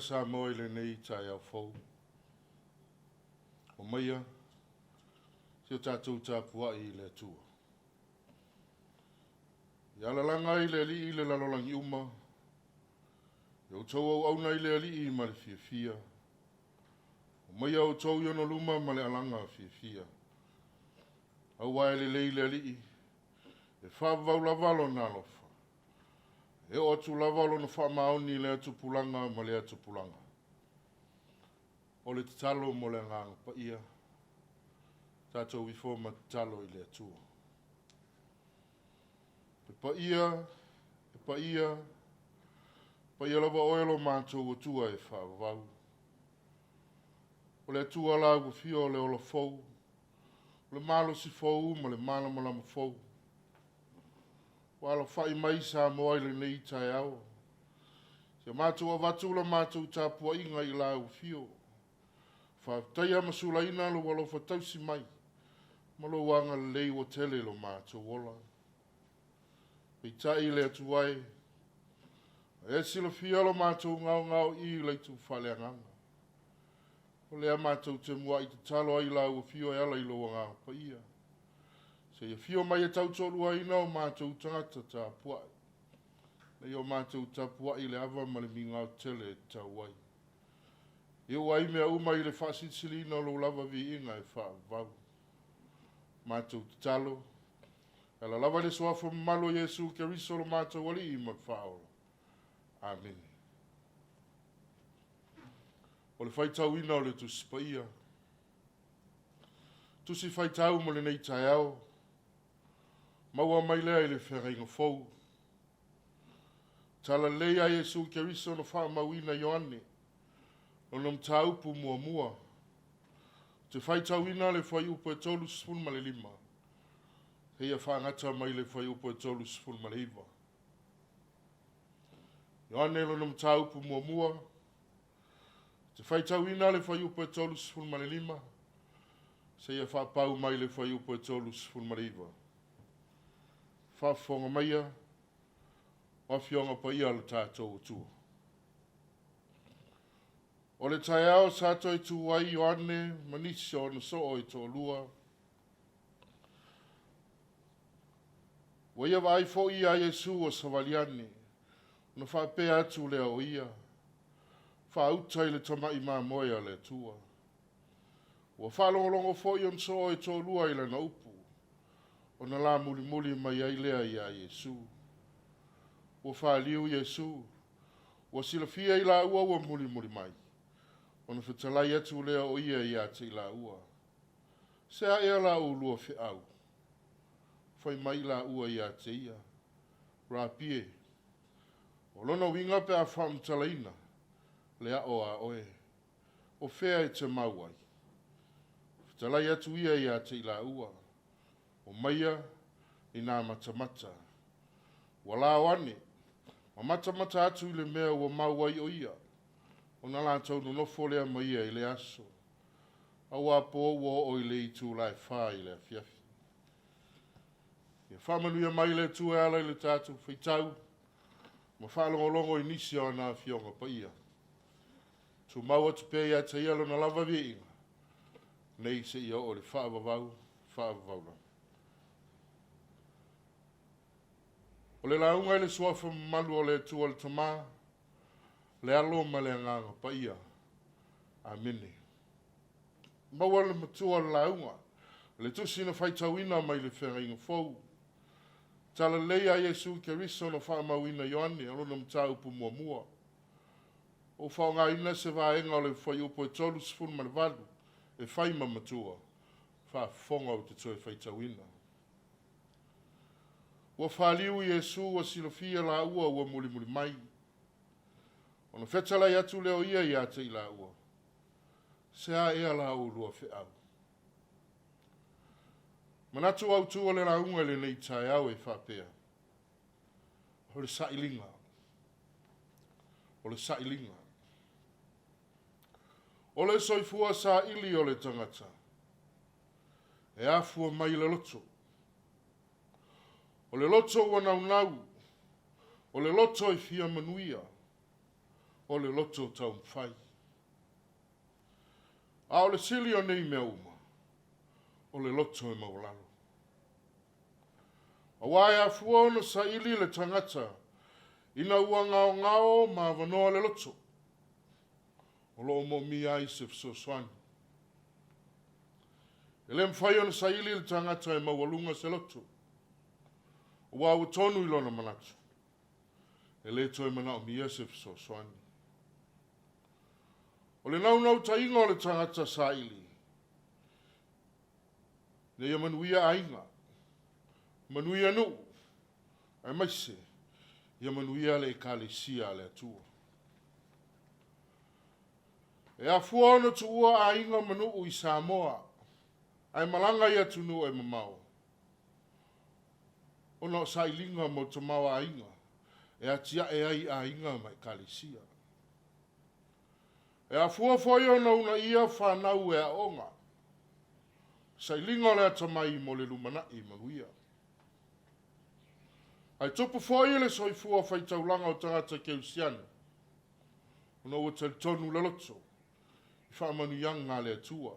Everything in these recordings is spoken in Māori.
Samoa le nei Taeao fou. O maia, se o tātou Tapuaiga i le atua. Ia lalanga i le ali i le lalolangi uma. Ia o tau au auna i le ali i ma le fia. O maia o tau i ono luma ma le alanga fia. Au wae le ali i. E whawau lavalo nā lofa. E o atu lavalo na whamaoni le atu pulanga ma le atu pulanga. O le tatalo mo le nganga pa ia. Tātou i fō ma tatalo i le atua. Pa ia lava oelo mātou o tua e whawau. O le atua la u fio le ola fou. O le malo si fou ma le malama fou. Wala whai mai Samoa i le nei Taeao. Se mātou a watu la mātou Tapuaiga i la u fio. Whataia masula ina lo walo whatausi mai. Malo wanga lei o tele lo mātou wola. Pei tai le atuai. E sila fia lo mātou ngau i le tu whale anganga. O lea mātou te mua i te talo ai la u fio e ala i lo wanga pa ia. Se ia fio mai e tau tolua ina o mātou tangata Tapuai. Nei o mātou Tapuai le awa ma le mingau tele e tau ai. E o ai mea uma i le whasitilina o lo lava vi inga e wha mātou talo. E la lava le soafa malo Jesu ke riso lo mātou wali i ma whaola. Amen. O le whaitau ina o le tusi pa ia. Tusi whaitau mo le nei Taeao. Maua mai lea i le whenga fou. Tala lea Jesu ke riso no wha mawina Ioane. O nom taupu mua. Te whaitau ina le whai upo e tolu sifun ma le lima. Hei a whaangata mai le whai upo e tolu sifun ma le iwa. Ioane lo nom taupu mua. Te whaitau ina le whai upo e tolu sifun ma le lima. Sei a whapau mai le whai upo e tolu sifun ma le iwa. Whafonga maia, wafionga pa ia le tātou tua. O le Taeao sato i tu wai Ioane, manisi o na soo i tō lua. Waia vai fo ia Jesu o Savaliani, na whapea atu lea o ia. Whautai le tamai mā moia le tua. Wa whalongolongo fo i on soo i tō lua i le na upu. O na la muli mai ai lea ia Jesu. O whaaliu Jesu. O silafia i la ua ua muli mai. O na whetalai atu lea o ia te i la ua. Se a ea la ulua whi au. Whai mai la ua ia te ia. Rapie. O lona winga pe a whamtalaina. Lea o a oe. O whea e te mauai. Whetalai atu ia te i la ua. O maia i nā matamata. Wala wane, ma matamata atu i le mea ua mauai o ia. O na lātou no nofo lea maia i le aso. Au a po o i le i tū lai whā i le fiafi. Ia whamanuia mai le tū e ala i le tātou whaitau. Ma whalongolongo i nisi o nā fionga pa ia. Tu maua tu pēia te ialo na lava viinga. Nei se ia o le whaavavau la. O le launga le suafa malu o le tua le tamā, le alo ma le nganga pa ia. Amene. Maua le matua le launga, le tusi na whaitauina mai le whenga fou. Tala leia Jesu ke riso na whamauina Ioane, alo na mtaupu mua. O whaonga ina se vaenga o le whai upo e tolu sifun ma le valu, e whaima matua, whafonga o te tue whaitauina. Ua whaliu Jesu wa silafia la ua muli mai. Ona whetalai atu leo ia te ila ua. Sea ea la o lua whiau. Manatu au tua le raunga le nei Taeao e whapea. O le sailinga. O le sailinga. O le soifua sa ili o le tangata. E afua mai le loto. O le loto wa nau. O le loto i fia manuia. O le loto tau mwhai. A o le sili o nei mea uma. O le loto e maulalo. A wai afua ona sa ili le tangata. Ina ua ngao ma vanoa le loto. O lo mo mi ai se fsoswani. Ele mwhai ona sa ili le tangata e mawalunga se loto. O wau tonu ilona manatu. Ele toi mana o mi se fsoswani. O le nau tainga o le tangata sa ili. Ne ia manuia ainga. Manuia nu. Ai maise. Ia manuia le ekalesia le atua. E a fuana tu ua ainga manu i Samoa. Ai malanga ia tunu e mamao. Ona sa ilinga mo te mawa ainga. E a tia e ai ainga mai ekalesia. E a fuafoi ona una ia whanau e a onga. Sa ilinga le atamai mo le lumanai manuia. Ai tupu foi le soifua fai taulanga o tangata keusiana. Ona ua tonu le loto. I whaamanu yanga le atua.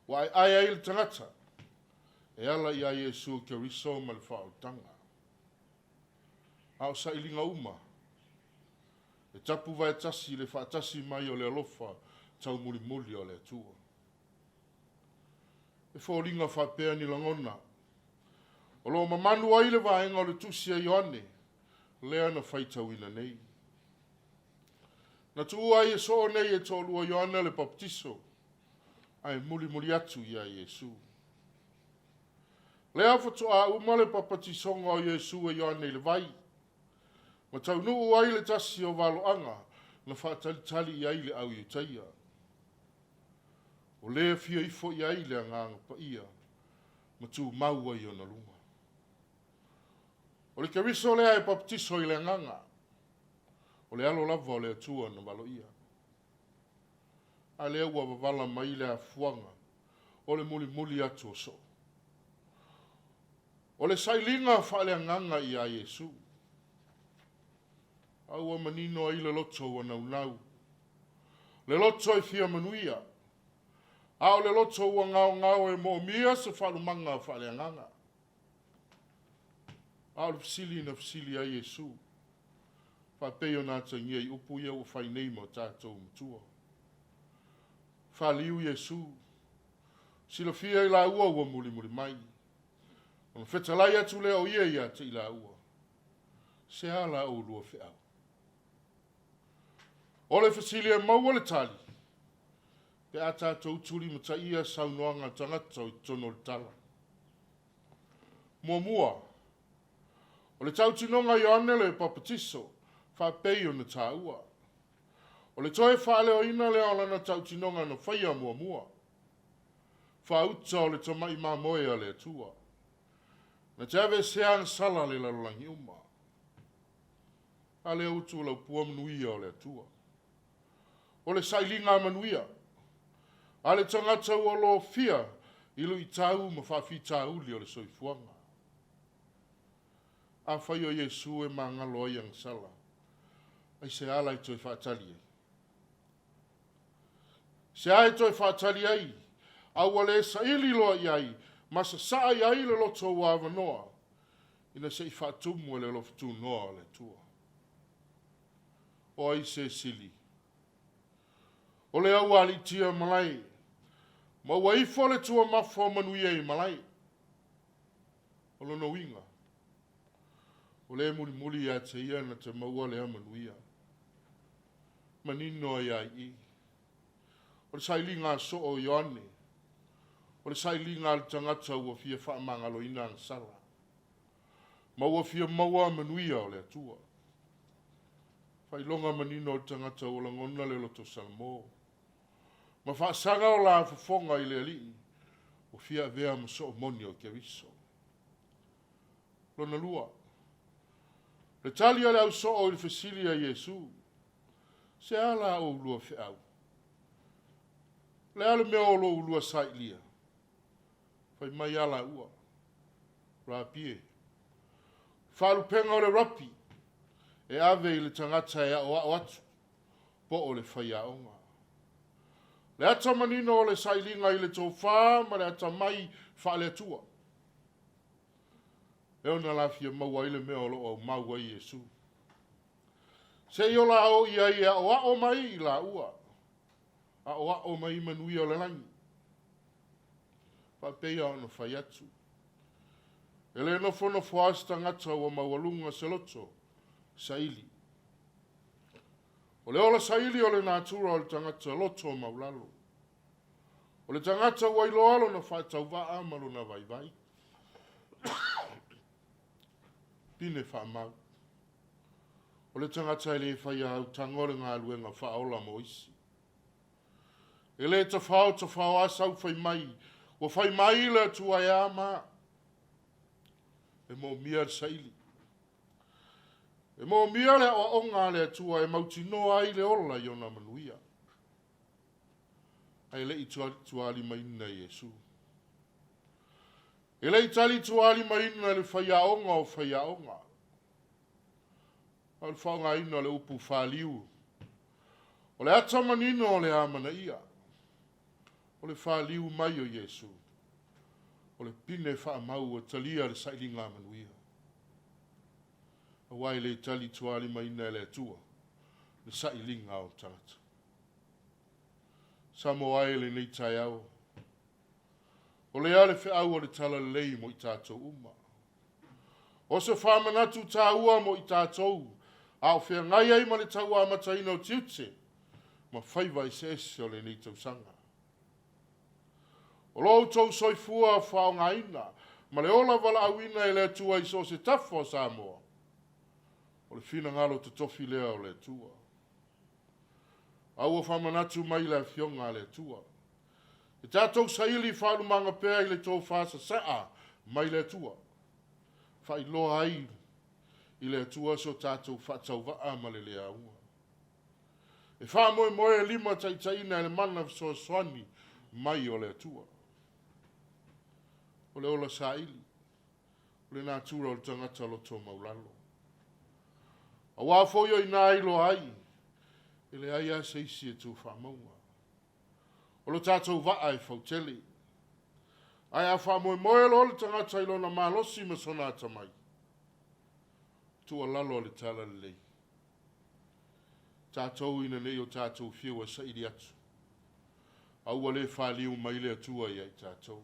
Wa ai le tangata. E ala i a Yesu ke riso ma le whaotanga. Ao sa ilinga uma. E tapu vai tasi le whaatasi mai o le alofa tau muli muli o le atua. E whaoringa whapea ni langona. O lo mamanu ai le vaenga o le Tusi a Ioane, lea na whaitau ina nei. Na tu ai e so nei e tolu a Ioane le baptiso, ai muli atu ia Yesu. Lea fatu a uma le papatisonga o Yesu a Ioane le vai. Ma tau nuu ai le tasi o valoanga, na whaatalitali ai le au iutaia. O lea fia ifo i ai le anganga pa ia, ma tu maua i ona lunga. O le keriso lea e baptiso i le nganga. O le alo lava o le atua na malo ia. A lea ua wavala mai le afuanga. O le muli atu o so. O le sailinga wha le nganga i a Yesu. Aua manino ai le loto wa nau. Le loto i fia manuia. Ao le loto wa ngao e mo mia se whalumanga wha le nganga. Ao le fisili na fisili a Yesu. Whapeo nā tangia i upu ia u whai nei mo tātou mtua. Whaliu Yesu. Sila fia i la ua muli mai. Ona whetalai atu lea o ia te i la ua. Se ala o lua whiau. O le fisili e maua le tali. Pe a tātou turi mata ia saunoanga tangata o tono le tala. Mua. O le tautinonga i ane le papatiso, whapei o na tāua. O le toe whaale o ina le alana tautinonga na whaia mua. Whauta o le tamai mamoe a le atua. Na te ave seang sala le lalangi uma. A le utu lau puamnuia o le atua. O le sailinga manuia. A le tangata ua lo fia, ilu i tau ma whawhi tauli o le soifuanga. A whai o Yesu e mangalo ai ang sala. Ai se ala i toi whaatali ai. Se ai toi whaatali ai. Au wale sa ili loa i ai. Masa saa i ai le loto wa avanoa. Ina se i whaatumu e le loftu noa le tua. O ai se sili. O le au ali tia malai. Ma waifo le tua mafo manuia i malai. O lono winga. O le muli a te ia na te maua le amanuia. Manino ia i. O le saili ngā so o Ioane. O le saili ngā le tangata ua fia whaamangalo ina ang sala. Ma ua fia maua amanuia o le atua. Whailonga manino o tangata o la ngona le loto Samoa. Ma whaasanga o la whafonga i le ali. O fia vea ma so moni o kia viso. Lona lua. Le tali ale au so o il fesilia Yesu. Se ala o lua fe au. Le ale mea o lo lua sailia. Fai mai ala ua. Rapie. Whalu penga o le rapi. E ave i le tangata e o atu. Po o le whai aonga. Le ata manino o le sailinga i le tōwha, ma le ata mai wha le atua. E ona lafia maua i le mea o lo au maua i Yesu. Se i o la o ia ia o a o mai i la ua. A o mai manui o le langi. Pa peia o na whai atu. E le no fono fuasta ngata o mawalunga se loto. Saili. O le ola saili o le natura o le tangata loto o maulalo. O le tangata wailoalo na whaatau waa amalo na vai vai. Pine whaamau. O le tangata e le whai au tangore ngā luenga whaola mo isi. E le ta whao asau whai mai. O whai mai le tua e ama. E mo mia saili. E mo mia le o onga le tua e mauti noa ai le ola i ona manuia. Ai le i tuali maina Yesu. E le i tali tuali maina le whaiaonga o whaiaonga. Al whaonga ina le upu whaliu. O le ata manino o le amana ia. O le whaliu mai o Yesu. O le pine whaamau o talia le sailinga manuia. Awai le tali tuali maina le atua. Le sailinga o tangata. Samoa le nei Taeao. O le ale fe au o le tala lei mo i tātou uma. O se whamanatu tā ua mo i tātou. Au whea ngai ai ma le tau amataina o tiute. Ma whaiva i se ese o le nei tausanga. O lou tau soifua a whao ngaina. Ma le ola wala awina e le atua i so se tafo Samoa. O le fina ngalo te tofi lea o le atua. Au o whamanatu mai le fionga le atua. E tātou saili whalu manga pēr i le tō whasa saa mai le atua. Whai loa ai i le atua so tātou whatau waa ma le lea ua. E wha moe moe lima taitaina le mana so swani mai o le atua. O le ola saili. O le nātura o le tangata lo tō maulalo. A wafoio i nā ilo ai. Ele ai a seisi e tu whamaua. O lo tātou waa e whautele. Ai a whamoe moe lo le tangata ilo na malosi ma sonata mai. Tu a lalo le tala lei. Tātou ina nei o tātou whiua sa iri atu. Au a le whaliu mai le atua i ai tātou.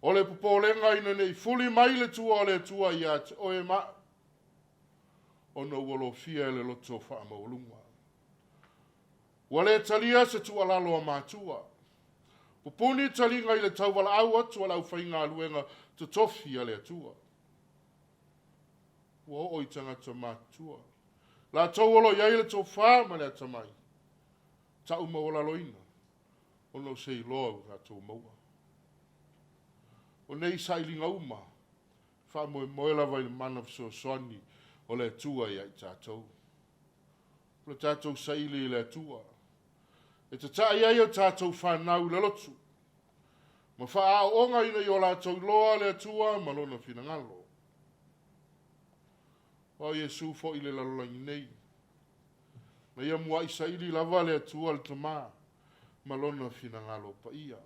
O le pupolenga ina nei fuli mai le tua o le atua i atu. O e maa. Ona uolo fia le loto wha maulunga. Wale talia se tu alalo a mātua. Pupuni talinga i le tau wala au atu ala uwhainga aluenga te tofi a le atua. Wa o i tangata mātua. La tau olo iai le tau wha le atamai. Ta uma wala loina. Ono sei loa u tātou maua. O nei sailinga uma. Wha moe lawa i mana so soani. O le tua i ai tātou. Le tātou saili i le tua. E te tai ai o tātou whanau le lotu. Ma wha a onga ina i o lātou loa le tua ma lona whina ngalo. O Yesu fo i le lalolangi nei. Ma ia mua i saili lava le tua le tamā ma lona whina ngalo pa ia.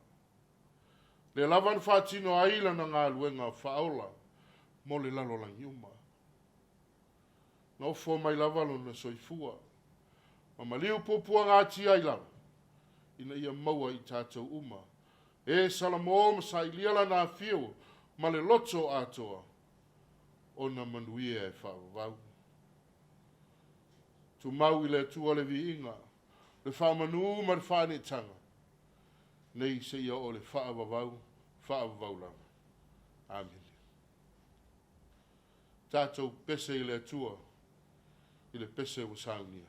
Le lavan whātino aila na ngā luenga whaola mo le lalolangi uma. No fo mai lava lona soifua. Ma maliu popua ngā tia i lava. Ina ia maua i tātou uma. E salamo ma sa iliala nā whio. Ma le loto atoa. O na manuia e whaavavau. Tu mau i le tua le vi inga. Le whaamanu ma le whaanetanga. Nei se ia o le whaavavau. Whaavavau lava. Amen. Tātou pese i le tua. i le pese ua saunia.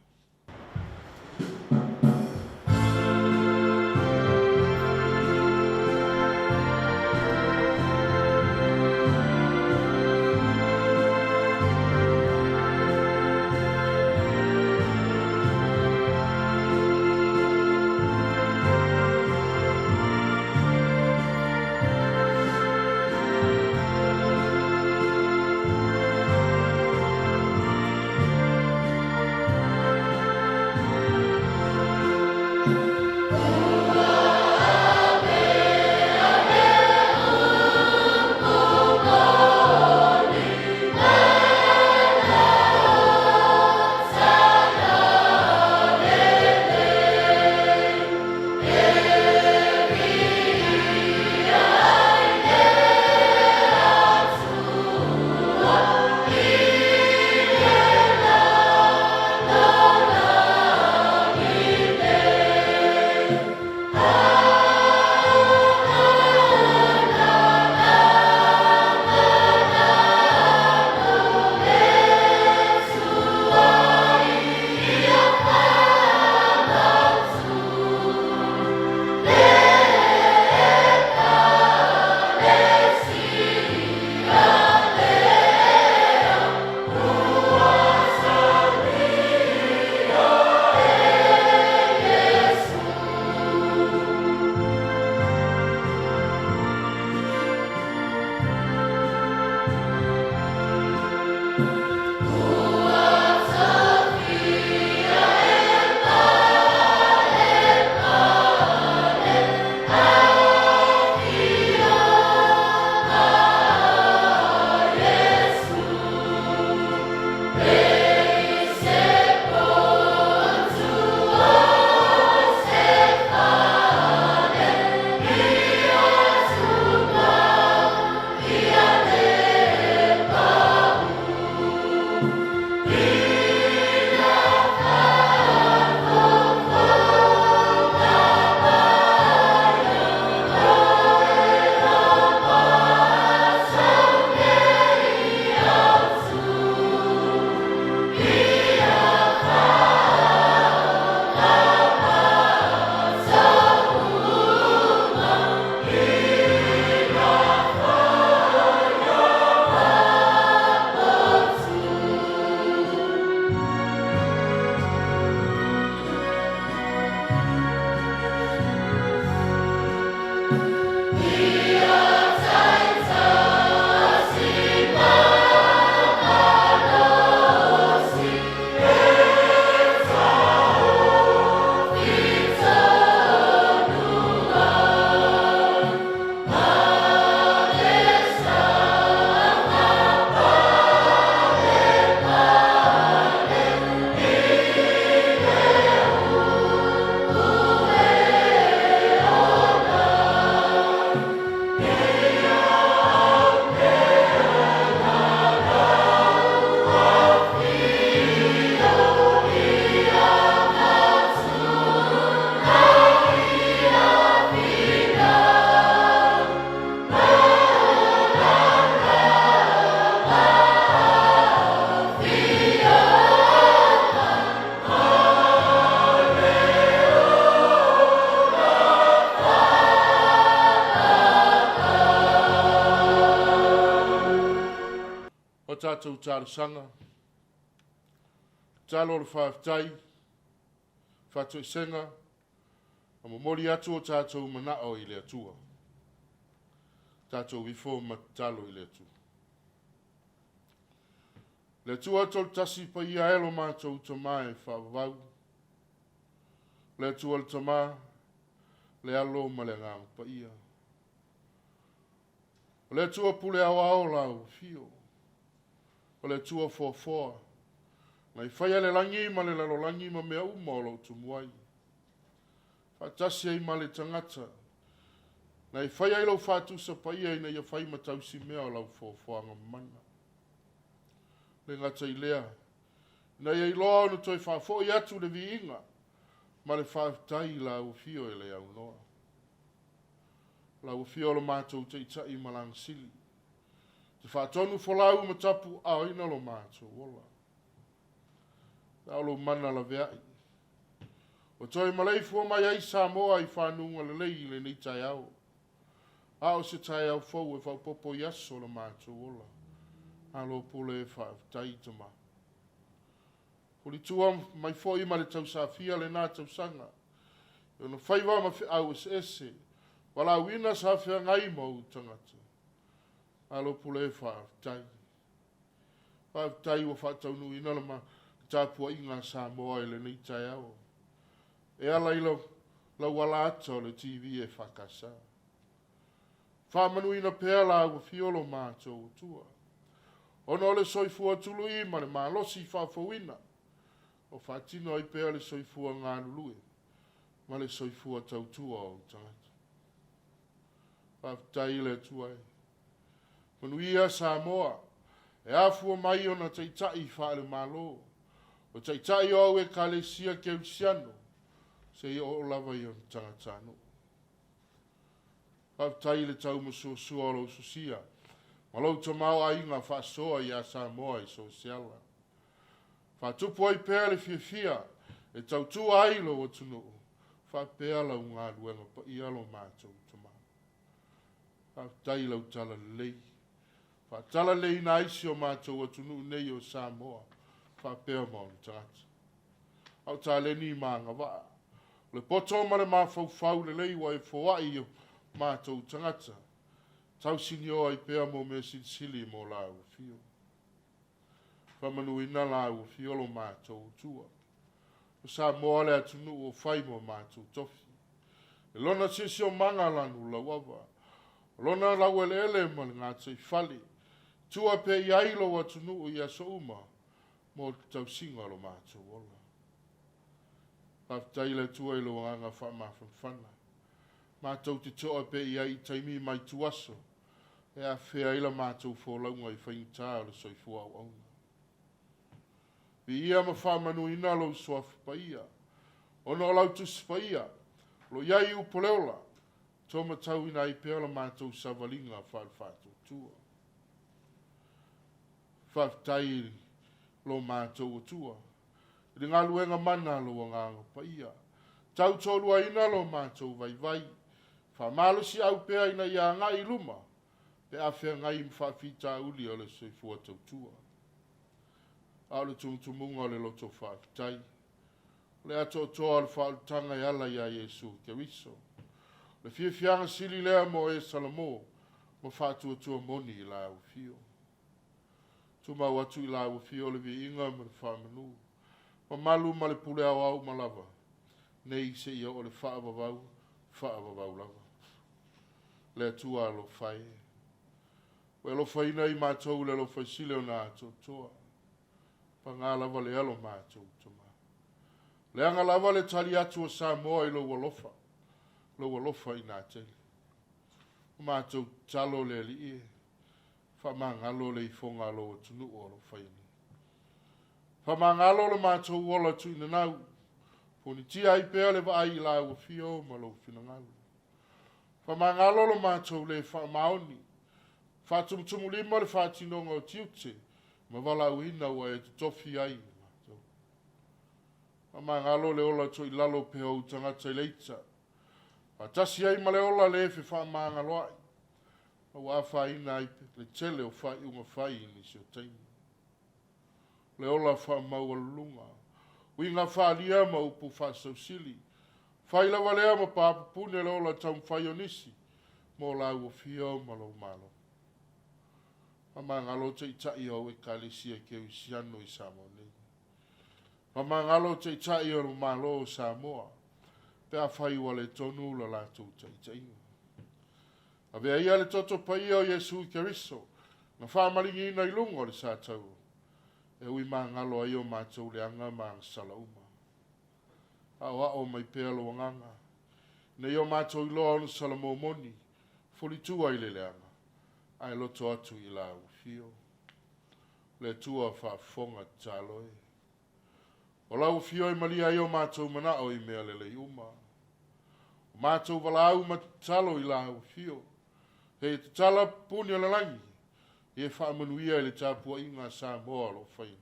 Tātou tārisanga, tālo le whaafitai, whātoi senga, a momori atu o tātou manao i le atua. Tātou wifo matalo i le atua. Le atua tol tasi pa ia elo mātou tamae whaavau. Le atua le tamā, le alo ma le ngāo pa ia. Le atua pule au au lau fio. O le tua foa. Nai whaia le langi ma le lalo langi ma mea uma o lau tumuai. Whaatasi ai ma le tangata. Nai whaia i lau whātusa paia i nei a whai matausi mea o lau foanga mana. Le ngata i lea. Nai ai loa ona toi whaafo i atu le viinga. Ma le whaafitai la ufio e le au noa. La ufio lo mātou te itai malang sili. Te whaatonu wholau ma tapu a ina lo mātou wola. Taolo mana la veai. O toi malei fua mai ai Samoa I whanunga le lei le ni Taeao. Ao se Taeao fau e whau popo yaso la mātou ola. Alo pule e whau taitama. Puli tua mai fo ima le tau safia le nā tau sanga. Yo no whaiwa ma au ese. Wala wina safia ngai mau tangata. Alo pule e whau tai. Whau tai wa whau tau nui ina lama Tapuaiga Samoa le ni Taeao. E ala ilo la wala ata le TV e whakasa. Whamanuina pēr la ua fiolo mātou tua. Ono le soifua tulu ima le malosi whawhawina. O whatino ai pēr le soifua ngā lulue. Ma le soifua tautua o tangata. Whaftai le tuai. Manuia Samoa. E afua mai ona teitai whaale malo. O teitai o e kalesia keusiano. Se I o lava I o tangatano. Whaftai le tau masosua o lo susia. Malau tamau a inga whasoa I a Samoa I sosiala. Whatupu ai pēr le fia e tau tu ailo o tunu. Whapea lau ngā luenga pa I alo mātou tamau. Whaftai lau tala lei. Whatala lei na isi o mātou o tunu nei o Samoa. Whapea mauni tangata. Au tā le ni maanga waa. Le poto ma le mawhau le lei wa e fowai o mātou tangata. Tau sini o ai pēr mo me sili mo la ua fio. Whamanu ina la ua fio lo mātou tua. O Samoa le atunu o whai mo mātou tofi. E lona sisi o manga lanu la wawa. Lona lau ele ma le ngātai whali. Tua pe I ailo atunu o ia so uma. Mo tau singa lo mātou ola. Whaftai le tua I lo anga whamawhana. Mātou te toa pe I ai taimi mai tuaso. E a whea ila mātou fōlaunga I whaintaa le soifua au auna. Bi ia ma whamanu ina lo soafu pa ia. Ono lau tusi pa ia. Lo iai upoleola. Toma tau ina I pēla mātou savalinga whalwhātou tua. Whaftai lo mātou o tua. I ngā luenga mana lo nganga pa ia. Tau tolua ina lo mātou vai vai. Whamalosi au pēa ina ia ngai luma. Pe a whea ngai mwhawhita uli o le soifua tautua. Au le tumutumunga o le loto whawhitai. Le ato toa le whautanga I ala ia Yesu ke wiso. Le whiawhianga sili lea mo e salamo. Mo whātua tua moni I la au fio. Tuma watu I la au fio le vi inga ma le whamanu. Ma malu ma le pule au au malava. Nei se ia o le whaavavau lava. Le atua lo whai. We lo whai nei mātou le lo whai sile o nā toa. Pa ngā lava le alo mātou tuma. Le anga lava le tali atu o Samoa I lo walofa. Lo walofa I nā tele. O mātou talo le li e. Whamangalo le I whonga lo o tunu o lo whai ni. Whamangalo le mātou wola tu ina nau. Poni tia I pēa le wa ai la ua fio ma lo finangalo. Whamangalo le mātou le whamaoni. Whatumtumu lima le whatinonga o tiute. Ma wala uina ua e tofi ai. Whamangalo le ola to I lalo pēa o tangata I leita. Atasi ai ma le ola le fe whamangalo ai. Ma wa whaina ai le tele o whai unga whai ni si o taimi. Le ola whamau alunga. Winga whalia ma upu whasau sili. Whaila walea ma pāpupune le ola taum whaionisi. Mo la ua fio ma lo malo. Whamangalo te itai o e kalesia ke usiano I Samoa nei. Whamangalo te itai o malo o Samoa. Pea whai wale tonu la lātou te itai. A vea ia le toto pa ia o Yesu Keriso. Na whamaringi ina I lungo le sātau. E ui mangalo ai o mātou le anga maang salauma. Awa o mai pēa lo nganga. Nei o mātou I loa onu salamo moni. Fuli tua I le leanga. Ai loto atu I la ufio. Le tua whafonga taloe. O la ufio I malia I o mātou mana o I mea lele uma. O mātou wala au matalo I la ufio. He te tala puni o lalangi. E whaamanuia I le Tapuaiga Samoa lo whain.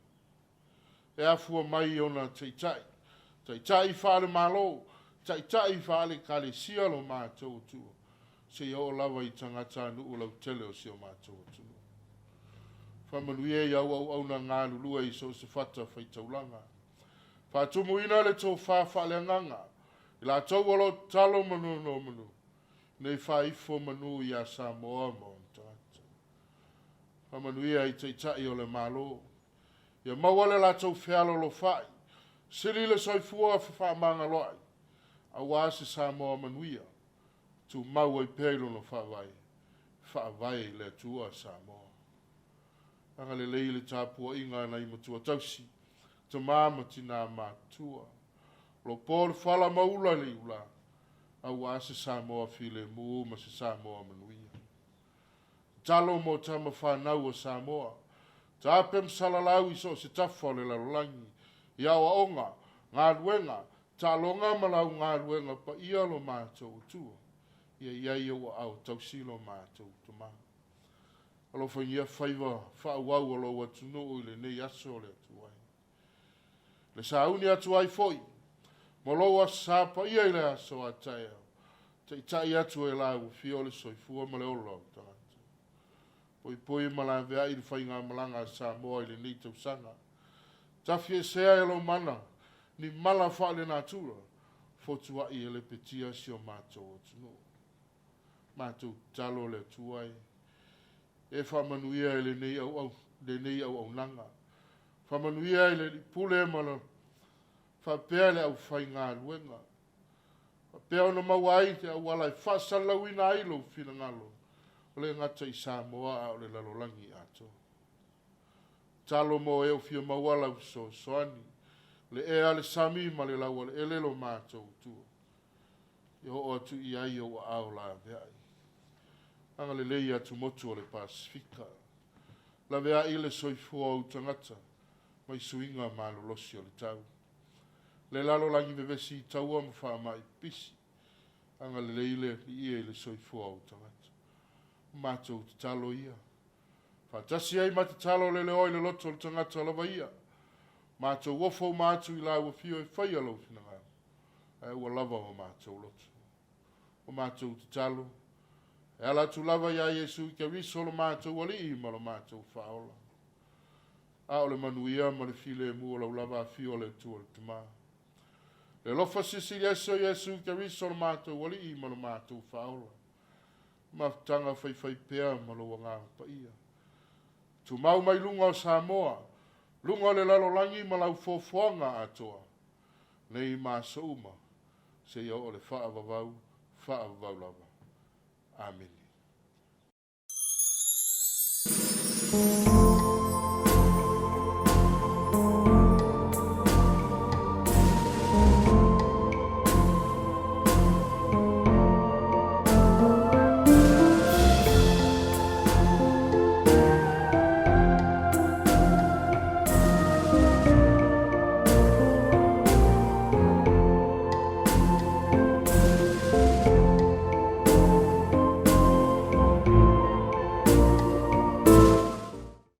e afua mai ona teitai. Teitai whaare malo, teitai whaare kare sia lo mātou tua. Se o lawa I tangata anu o lau tele o si o mātou tua. Whamanuia I au na ngā lulua I so se whata whaitaulanga. Whātumu ina le tō whāwhale nganga. I la tau alo talo manu no manu. Nei whaifo manu I a Samoa mo tangata. Whamanuia I teitai o le malo. Ia mawale la tau whialo lo whai. Siri le soifua whamanga loai. A wāse Samoa manuia. Tu mau I pēlo no whawai. Whawai le tua Samoa. Anga le leile Tapuaiga nei matua tausi. Te māma tina mātua. Lo pōr whala maula le ula. A wāse Samoa file mū ma se Samoa manuia. Talo mo tama whanau o Samoa. Tāpem salalau I so se tafo le lalangi. Ia wa onga, ngā ruenga, tālonga malau ngā ruenga pa ia lo mātou tua. Ia o au tausilo mātou tuma. Alo whaingia whaiva whaauau alo watunu o le nei aso le atuai. Le sauni atuai foi, moloa sāpa ia I le aso a Taeao. Te itai atu e lau fio le soifua ma le olo tangata. Poi malavea I le whainga malanga Samoa I le nei tausanga. Tafie sea lo mana, ni mala whaale nā tura, fotua I ele petia si o mātou o tunu. Mātou talo le tuai. E whamanuia ele nei au nanga. Whamanuia ele pule mana, whapea le au whai ngā ruenga. Whapea ona mawai te au walai whasalau ina ailo whina ngalo. O le ngata I Samoa o le lalolangi ato. Talo mo e o fia mawala so soani. Le e ale sami ma le lawa le elelo mātou tua. I ho atu I ai o au la veai. Anga le lei atu motu o le Pasifika. La veai le soifua o tangata. Mai suinga malo losi o le tau. Le lalo langi vevesi taua ma wha mai pisi. Anga le leile I e le soifua o tangata. Mātou te talo ia. Fatasi ai mata talo le oi le loto le tangata lava ia. Mātou wofo mātou I la wafio e whai alo fina ngā. Ai ua lava o mātou loto. O mātou te talo. E ala tu lava ia Yesu kia riso lo mātou wali I ma lo mātou whaola. A o le manuia ma le file e mua lau lava fio le tua le tuma. Le lofa sisi Yesu kia riso lo mātou wali I ma lo mātou whaola. Ma tanga whai pēa ma lo wangā pa ia. Tu mau mai lunga o Samoa, lunga le lalolangi ma lau fofoanga atoa. Nei māsa uma, se ia o le whaavavau lava. Amen.